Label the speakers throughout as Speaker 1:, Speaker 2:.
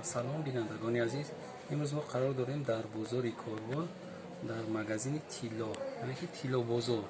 Speaker 1: سلام بینندگان عزیز، امروز ما قرار داریم در بازار کاروان در مغازین طلا، یعنی که طلا بازار،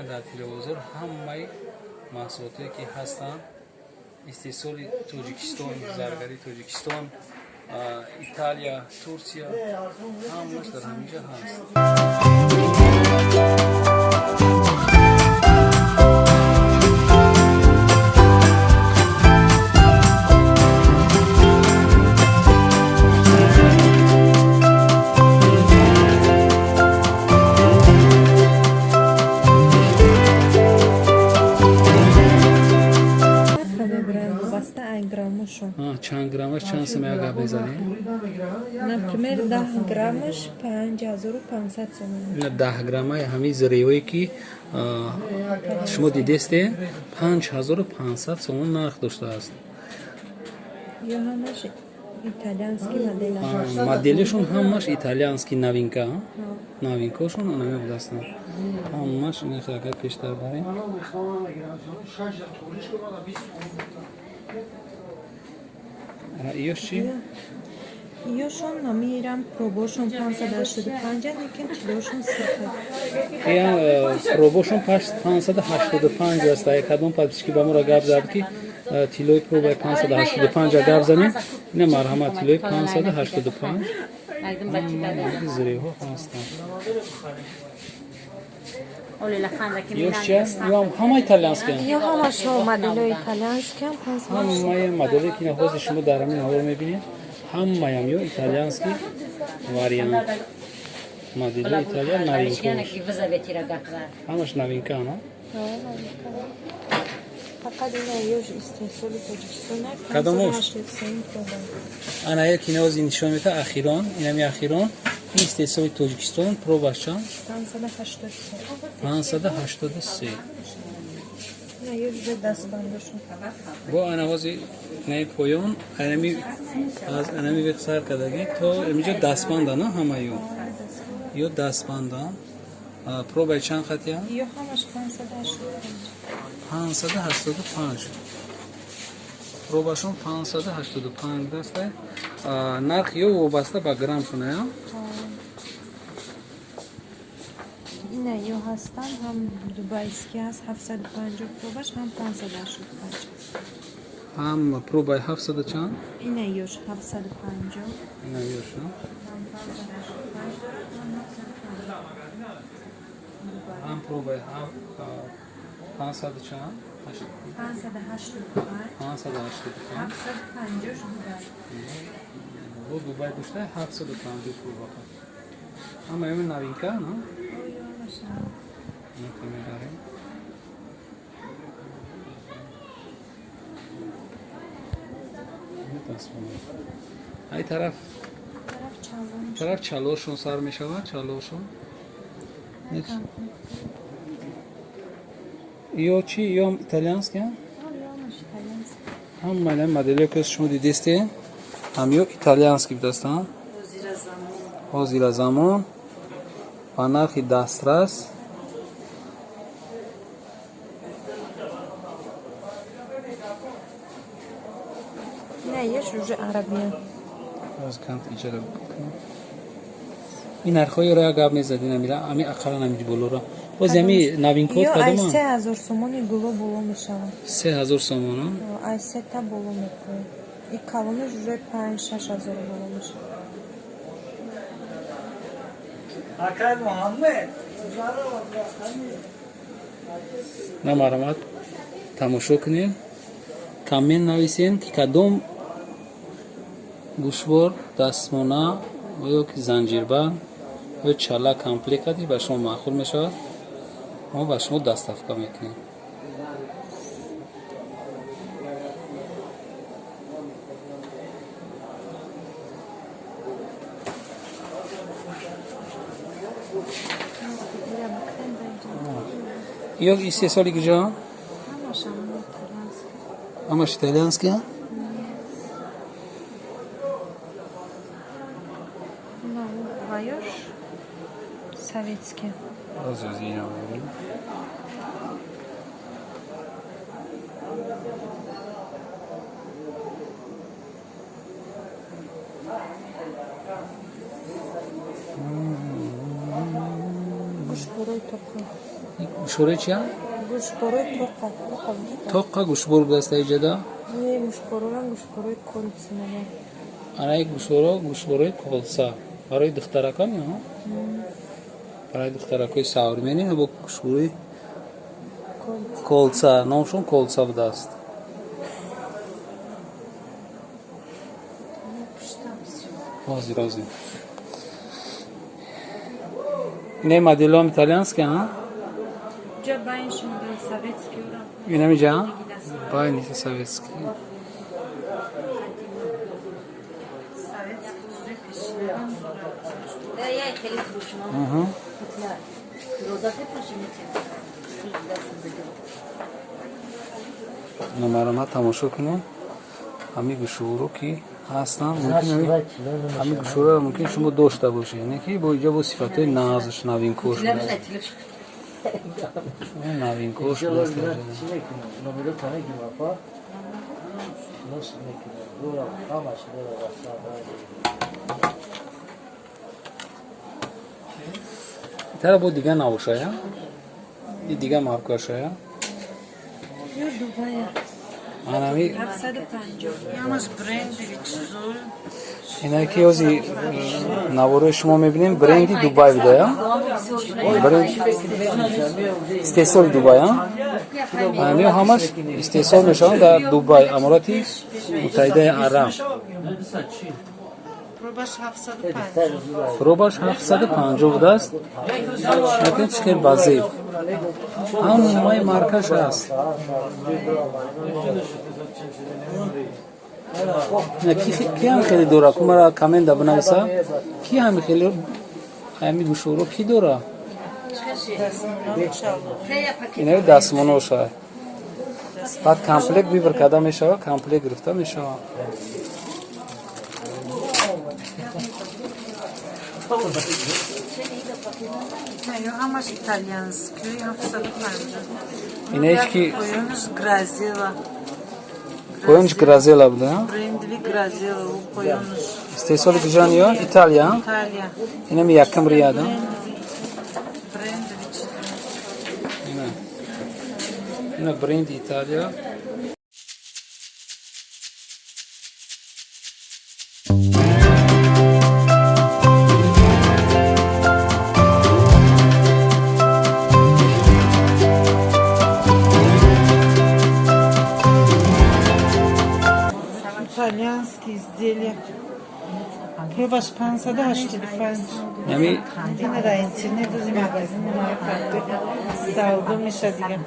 Speaker 1: در طلا بازار همه محصولاتی که هستند استحصال تاجیکستان، زرگری تاجیکستان، ایتالیا، ترکیه، همش در همینجا هست. چند گرمش چند سمه اگه بزنیم؟
Speaker 2: Например, 10 граммаш 5500 сом.
Speaker 1: 10 граммай ҳамин зиревое ки шумо дидесте 5500 сомон нарх доштааст.
Speaker 2: Ё ҳамаш итальянский модель.
Speaker 1: Моделишон ҳамаш итальянский новинка. Новинкашон онаме будастанд. Ҳамаш ин хагар пештар барем. Иёш чи?
Speaker 2: Иёшон намирам пробошон 585, лекин килошон 0.
Speaker 1: Я пробошон 585 аст. Кадом подписчики ба мора гап зад ки тилои пробай 585 гап занем. Ина марҳамат тилои 585. Зиреҳо ҳастанд. Ҳама итальянские.
Speaker 2: Ё ҳамашо модели итальянские.
Speaker 1: Ҳамаи модели ки ҳозир шумо дар ҳамин ҳоло мебинед, ҳамаям ё итальянский вариант. Модели Италия новинка. Ҳамаш новинка, но?
Speaker 2: Фақат ина ёш истеҳсоли Тоҷикистон.
Speaker 1: Кадомош? Ана як ки ҳозир нишон мета ахирон, инами ахирон истеҳсоли Тоҷикистон пробаш чанд?
Speaker 2: 583.
Speaker 1: 583.
Speaker 2: Ина ёш дастбандошон.
Speaker 1: Бо ана ҳозир наи поён аз анами вехсар кардаги то инҷо дастбанда на ҳамаё. Ё дастбанда. Пробай чанд хатия?
Speaker 2: Ё ҳамаш 585.
Speaker 1: 585. Пробашон 585 даста. Нарх ё вобаста ба грамм шуная?
Speaker 2: Ина ё ҳастанд, ҳам дубайский ҳаст 750 пробаш, ҳам 585.
Speaker 1: Ҳам пробай 700 чанд?
Speaker 2: Ина ёш 750.
Speaker 1: Ина ёш, а? Ҳам пробай 500 чанд?
Speaker 2: 585.
Speaker 1: 585.
Speaker 2: 750 Дубай.
Speaker 1: Бо Дубай гӯшта 750 проба. Ҳама ин новинка, но? Ай тараф чалошон сар мешавад, чалошон. Ё чи, ё итальянский? Ҳама модели ки шумо дидесте, ҳам ё итальянский будастанд. Ҳозиразамон ба нархи дастрас.
Speaker 2: Ина ёш уже арабия.
Speaker 1: Аз кант иҷара бикунам. Ин нархҳоеро як гап мезадӣ намира, ами ақаллан ҳамиҷи болоро. Боз ами новинкот кадома?
Speaker 2: Ай 3000 сомони гуло боло мешавад.
Speaker 1: 3000 сомон, а?
Speaker 2: Ай сета боло мекунад. И калонаш уже 5-6000 боло мешавад.
Speaker 3: Акай Муҳаммед.
Speaker 1: Намарамад тамошо кунем. Коммент нависен ки кадом гӯшвор, дастмона ё ки занҷирбанд ё чала комплектати ба шумо маъқул мешавад. мо ба шумо дастафка мекунем. Ё истеҳсоли куҷо? Ҳамаш итальянский.
Speaker 2: Ва ёш советский. گوشبروی ترکا.
Speaker 1: گوشواره چیه؟
Speaker 2: گوشبروی ترکا.
Speaker 1: توقع گوشبور بسته ایجادا؟
Speaker 2: یه گوشبروی گوشبروی کلسنه.
Speaker 1: آنها گوشبروی کلسا برای دخترکانی ها؟ برای دخترکای ساورمنی nebo گوشبروی کلسا نامشون کلسا بوده است. Rozumiem. Ne modelom italiańskie, a?
Speaker 2: Gdzie bańszy model sowiecki ura?
Speaker 1: Yine mi can? Baynisi sowiecki.
Speaker 2: Sowiecki tüzü peşine.
Speaker 4: Я их или слушаю.
Speaker 1: Aha.
Speaker 4: Розаты пошли.
Speaker 1: Numarama تماشا کنیم. همین گوشورو کی هستن ممکنه همین گوشورو ممکن شما داشته باشید یعنی که با اینجا با صفاتهای نازش نوین کوش نوین کوش ترا با دیگه نباشه یا این دیگه مارکاشه یا
Speaker 2: Yo Dubai'ye.
Speaker 1: Anami
Speaker 2: 750. Yalnız brendi zor.
Speaker 1: اینا که ازی نوارای شما میبینیم برندی دوبای بوده یا برند استحصال دوبای ها همه همش استحصال میشن در دوبای اماراتی متحده عرب
Speaker 2: Probaş 750.
Speaker 1: پروباش 750 بوده است شکل چکل بازی هم مای مارکش هست کی هم خیلی دوره که مرا کامنت بنویسا کی هم خیلی همی گوشورو کی دوره اینه دستمونوش های بعد کامپلک بیبر کده میشه کامپلک گرفته میشه
Speaker 2: Yo amaç İtalyanski 750.
Speaker 1: اینه ایش کی
Speaker 2: Koyunuz Grazela.
Speaker 1: koyunç grazela bile ha
Speaker 2: Brendli Grazela o koyunuz.
Speaker 1: استحصال کجان یا ایتالیا
Speaker 2: İtalya.
Speaker 1: اینه می یکم ریاده
Speaker 2: Brendli
Speaker 1: اینه برند ایتالیا
Speaker 2: İtalyanski izleyeli. Probaş 585.
Speaker 1: یعنی
Speaker 2: Yine de internet düzü magazin numara kartı. Saldım işe diye.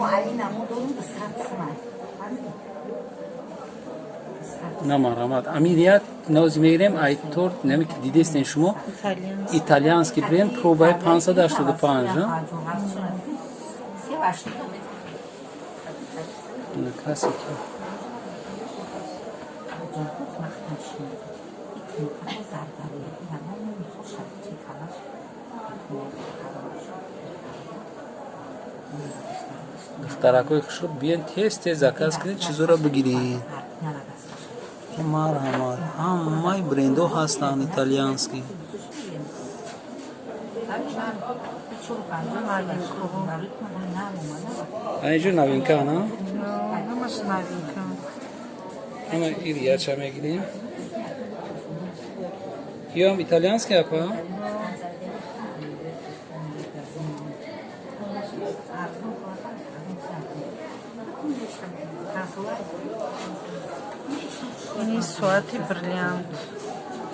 Speaker 4: O Alina modunu da satsın.
Speaker 1: نمارامات امریات نوز میگیریم ایتور نمیک دیدستین شما
Speaker 2: İtalyanski.
Speaker 1: ایتالیانسکی برند پروبای 585 ها نه کسی که دخترکای خوش رو بیان تست زکاس کنید چیزو رو بگیرید همار همه برندو هستن ایتالیانسکی اینجور نوینکه نه
Speaker 2: Amaç navinka.
Speaker 1: اما ایریا چه میگیریم یا هم ایتالیانسکی اپا
Speaker 2: Yine Suati Brilliant.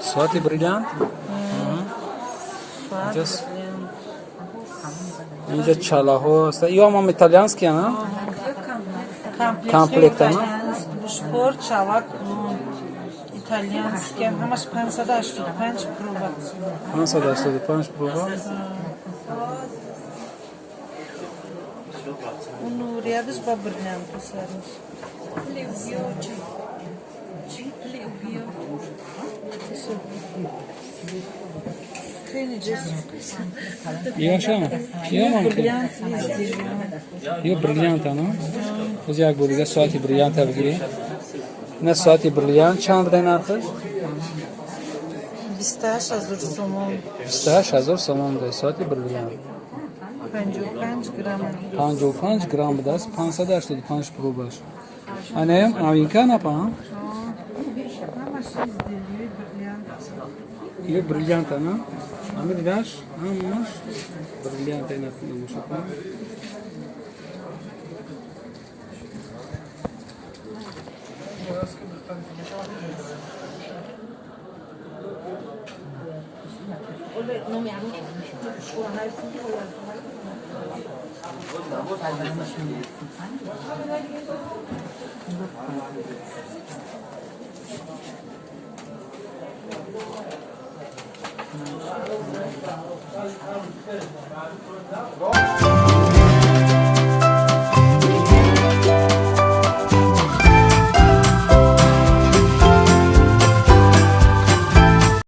Speaker 1: ساعتی بریلیانت
Speaker 2: Suati
Speaker 1: Just-
Speaker 2: Brilliant.
Speaker 1: اینجا چاله ها هست یا هم ایتالیانسکی نه Komplekt ama.
Speaker 2: Bu spor çalak İtalyanski. Amaç 585 proba.
Speaker 1: 585 پروبا
Speaker 2: Bu Nuriye'diz ba Brilliant sarmış.
Speaker 1: یا شما یا هم
Speaker 2: Brilliant izleyelim.
Speaker 1: یا بریلیانت نه از یک بولیگه ساعتی بریلیانت بگیری نه ساعتی بریلیانت چند بده نرخش
Speaker 2: 28,000 сомон.
Speaker 1: 28000 сомон да соати бриллиант.
Speaker 2: 55 грамм.
Speaker 1: 55 грамм даст 585 пробаш. Анем авинка напам. Io brillante, no? A mi daš? A imaš? Brillante je na mušaku.
Speaker 4: Non mi hanno
Speaker 3: Bravo.